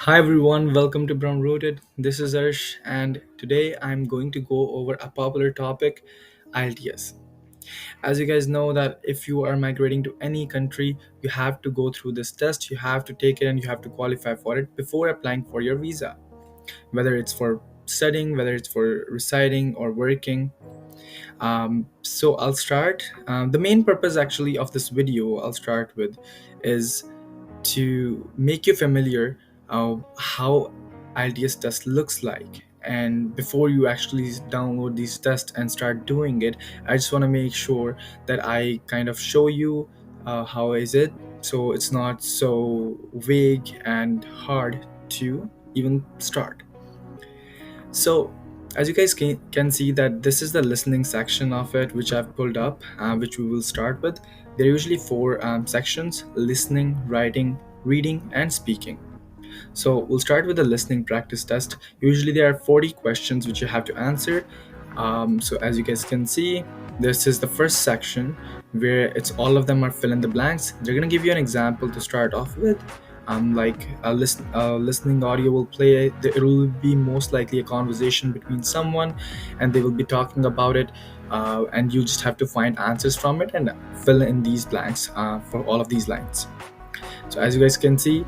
Hi everyone, welcome to Brown Rooted. This is Arsh, and today I'm going to go over a popular topic, IELTS. As you guys know that if you are migrating to any country, you have to go through this test, you have to take it and you have to qualify for it before applying for your visa. Whether it's for studying, whether it's for residing or working. So I'll start. The main purpose actually of this video I'll start with is to make you familiar how IELTS test looks like. And before you actually download these tests and start doing it, I just want to make sure that I kind of show you how is it, so it's not so vague and hard to even start. So as you guys can see that this is the listening section of it, which I've pulled up, which we will start with. There are usually four sections: listening, writing, reading, and speaking. So we'll start with the listening practice test. Usually there are 40 questions which you have to answer. So as you guys can see, this is the first section where it's all of them are fill in the blanks. They're gonna give you an example to start off with. Like a listening audio will play. It will be most likely a conversation between someone, and they will be talking about it. And you just have to find answers from it and fill in these blanks for all of these lines. So as you guys can see,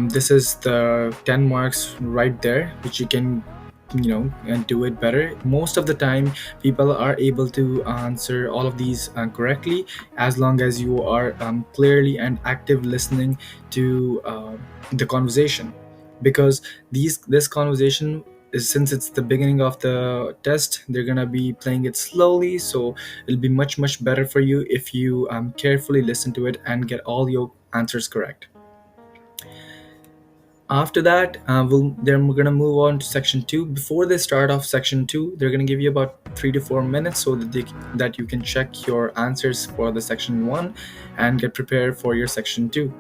this is the 10 marks right there, which you can and do it better. Most of the time people are able to answer all of these correctly, as long as you are clearly and active listening to the conversation, because this conversation is, since it's the beginning of the test, they're gonna be playing it slowly, so it'll be much better for you if you carefully listen to it and get all your answers correct. After that, then we're gonna move on to section two. Before they start off section two, they're gonna give you about 3 to 4 minutes so that you can check your answers for the section one and get prepared for your section two.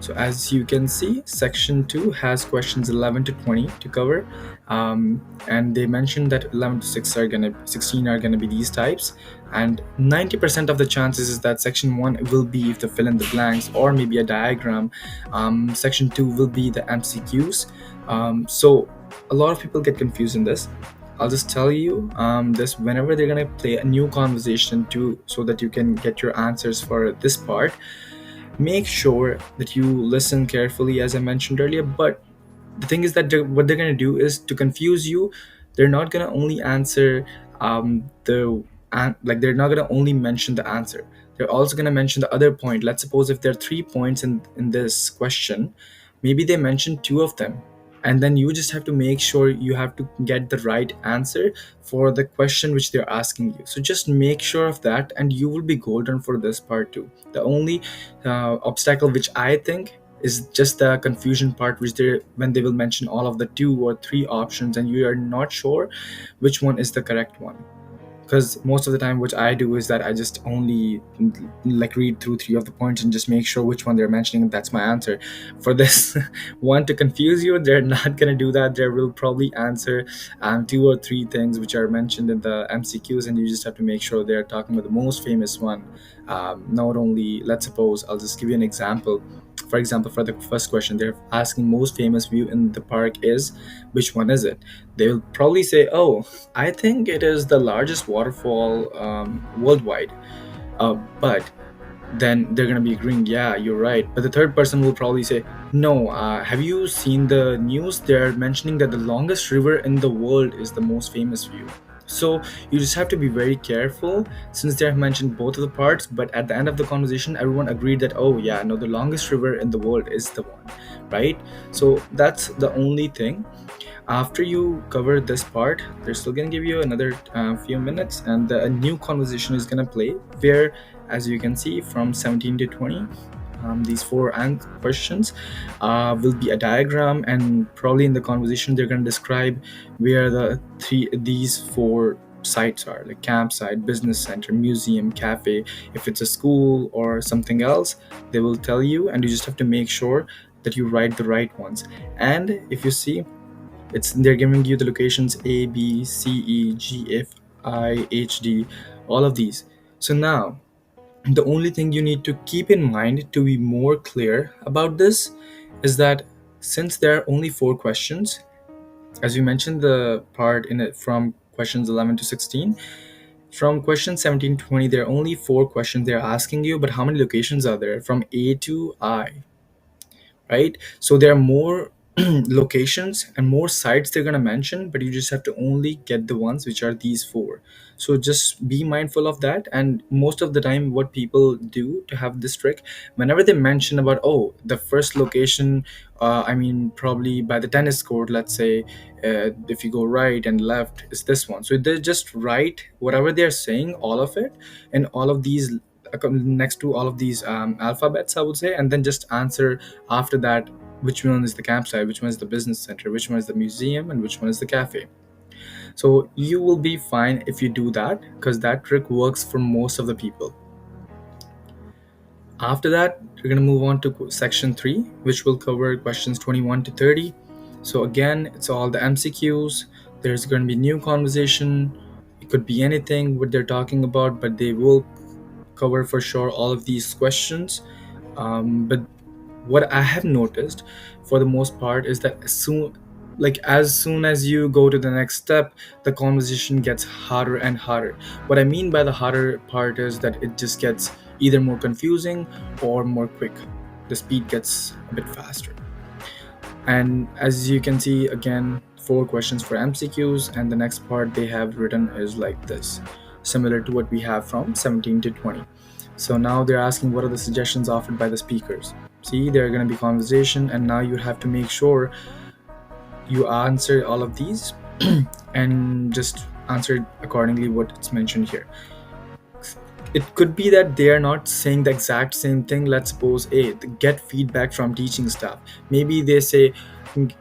So as you can see, section 2 has questions 11 to 20 to cover, and they mentioned that 11 to 16 are gonna be these types, and 90% of the chances is that section 1 will be the fill in the blanks or maybe a diagram. Section 2 will be the MCQs. So a lot of people get confused in this. I'll just tell you this: whenever they're gonna play a new conversation to so that you can get your answers for this part, make sure that you listen carefully, as I mentioned earlier. But the thing is that what they're going to do is to confuse you. They're not going to only answer like they're not going to only mention the answer. They're also going to mention the other point. Let's suppose if there are 3 points in this question, maybe they mention two of them, and then you just have to make sure you have to get the right answer for the question which they're asking you. So just make sure of that and you will be golden for this part too. The only obstacle which I think is just the confusion part, which they when they will mention all of the 2 or 3 options and you are not sure which one is the correct one. Because most of the time what I do is that I just only like read through 3 of the points and just make sure which one they're mentioning, and that's my answer. For this one to confuse you, they're not going to do that. They will probably answer 2 or 3 things which are mentioned in the MCQs, and you just have to make sure they're talking about the most famous one. Not only, let's suppose, I'll just give you an example. For example, for the first question, they're asking most famous view in the park is, which one is it? They'll probably say, oh, I think it is the largest waterfall worldwide. But then they're gonna be agreeing, yeah, you're right. But the third person will probably say, no, have you seen the news? They're mentioning that the longest river in the world is the most famous view. So you just have to be very careful, since they have mentioned both of the parts, but at the end of the conversation everyone agreed that, oh yeah, no, the longest river in the world is the one, right? So that's the only thing. After you cover this part, they're still gonna give you another few minutes, and a new conversation is gonna play where, as you can see, from 17 to 20, these questions will be a diagram, and probably in the conversation they're gonna describe where these 4 sites are, like campsite, business center, museum, cafe. If it's a school or something else, they will tell you, and you just have to make sure that you write the right ones. And if you see, they're giving you the locations A, B, C, E, G, F, I, H, D, all of these. So now the only thing you need to keep in mind to be more clear about this is that Since there are only four questions, as you mentioned the part in it from questions 11 to 16, from question 17 to 20, there are only four questions they're asking you, but how many locations are there from A to I? Right? So there are more locations and more sites they're going to mention, but you just have to only get the ones which are these four. So just be mindful of that. And most of the time, what people do to have this trick, whenever they mention about, oh, the first location, I mean, probably by the tennis court, let's say, if you go right and left, is this one. So they just write whatever they're saying, all of it, and all of these next to all of these alphabets, I would say, and then just answer after that which one is the campsite, which one is the business center, which one is the museum, and which one is the cafe. So you will be fine if you do that, because that trick works for most of the people. After that, we're going to move on to section 3, which will cover questions 21 to 30. So again, it's all the MCQs. There's going to be new conversation. It could be anything what they're talking about, but they will cover for sure all of these questions. But what I have noticed for the most part is that as soon as you go to the next step, the conversation gets harder and harder. What I mean by the harder part is that it just gets either more confusing or more quick. The speed gets a bit faster. And as you can see, again, four questions for MCQs, and the next part they have written is like this, similar to what we have from 17 to 20. So now they're asking what are the suggestions offered by the speakers. See, there are going to be conversation, and now you have to make sure you answer all of these and just answer accordingly what it's mentioned here. It could be that they are not saying the exact same thing. Let's suppose get feedback from teaching staff. Maybe they say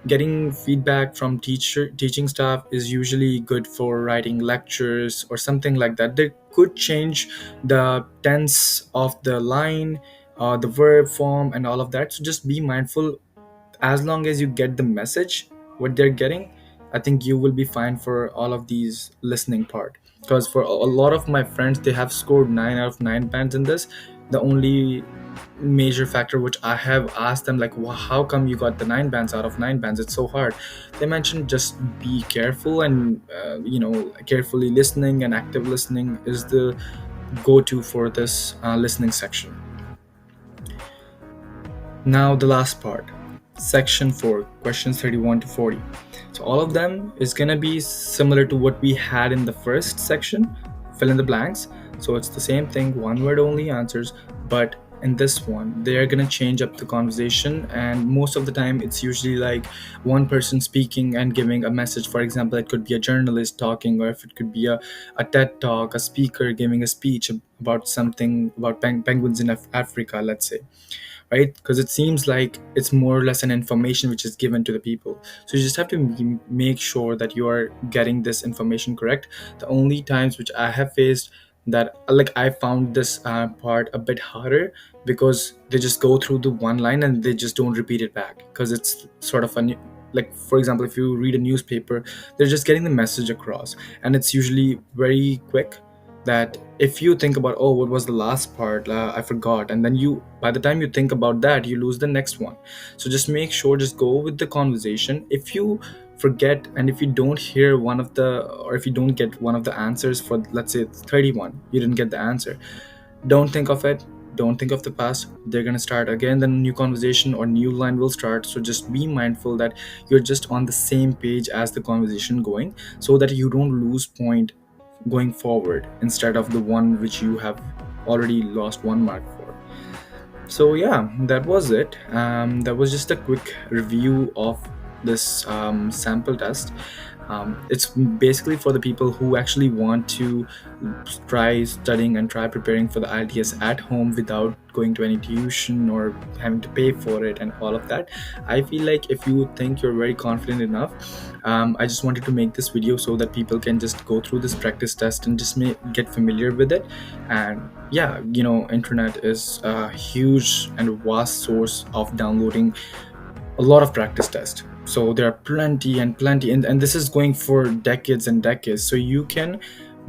getting feedback from teaching staff is usually good for writing lectures or something like that. They could change the tense of the line, the verb form, and all of that. So just be mindful. As long as you get the message what they're getting, I think you will be fine for all of these listening part. Because for a lot of my friends, they have scored 9 out of 9 bands in this. The only major factor which I have asked them, like, how come you got the 9 bands out of 9 bands, it's so hard, they mentioned just be careful, and carefully listening and active listening is the go-to for this listening section. Now the last part, section 4, questions 31 to 40. So all of them is going to be similar to what we had in the first section, fill in the blanks. So it's the same thing, one word only answers, but in this one they are going to change up the conversation, and most of the time it's usually like one person speaking and giving a message. For example, it could be a journalist talking, or if it could be a TED talk, a speaker giving a speech about something about penguins in Africa, let's say, right? Because it seems like it's more or less an information which is given to the people. So you just have to make sure that you are getting this information correct. The only times which I have faced that, like, I found this part a bit harder, because they just go through the one line and they just don't repeat it back, because it's sort of like, for example, if you read a newspaper, they're just getting the message across, and it's usually very quick, that if you think about, oh, what was the last part, I forgot, and then you, by the time you think about that, you lose the next one. So just make sure, just go with the conversation. If you forget, and if you don't hear one of the, or if you don't get one of the answers for, let's say, 31, you didn't get the answer, don't think of it, don't think of the past. They're going to start again, then a new conversation or new line will start. So just be mindful that you're just on the same page as the conversation going, so that you don't lose point going forward, instead of the one which you have already lost 1 mark for. So yeah, that was it. That was just a quick review of this sample test. It's basically for the people who actually want to try studying and try preparing for the IELTS at home without going to any tuition or having to pay for it and all of that. I feel like if you think you're very confident enough, I just wanted to make this video so that people can just go through this practice test and just get familiar with it. And yeah, internet is a huge and vast source of downloading a lot of practice tests. So there are plenty and plenty, and this is going for decades and decades. So you can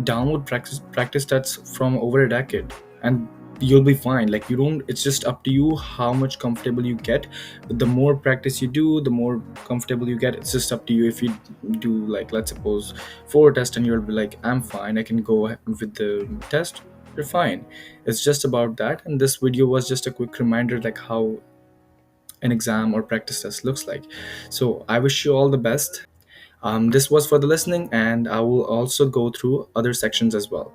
download practice tests from over a decade, and you'll be fine. Like, you don't, it's just up to you how much comfortable you get. But the more practice you do, the more comfortable you get. It's just up to you. If you do, like, let's suppose 4 tests and you'll be like, I'm fine, I can go with the test, you're fine. It's just about that. And this video was just a quick reminder, like how an exam or practice test looks like. So I wish you all the best. This was for the listening, and I will also go through other sections as well.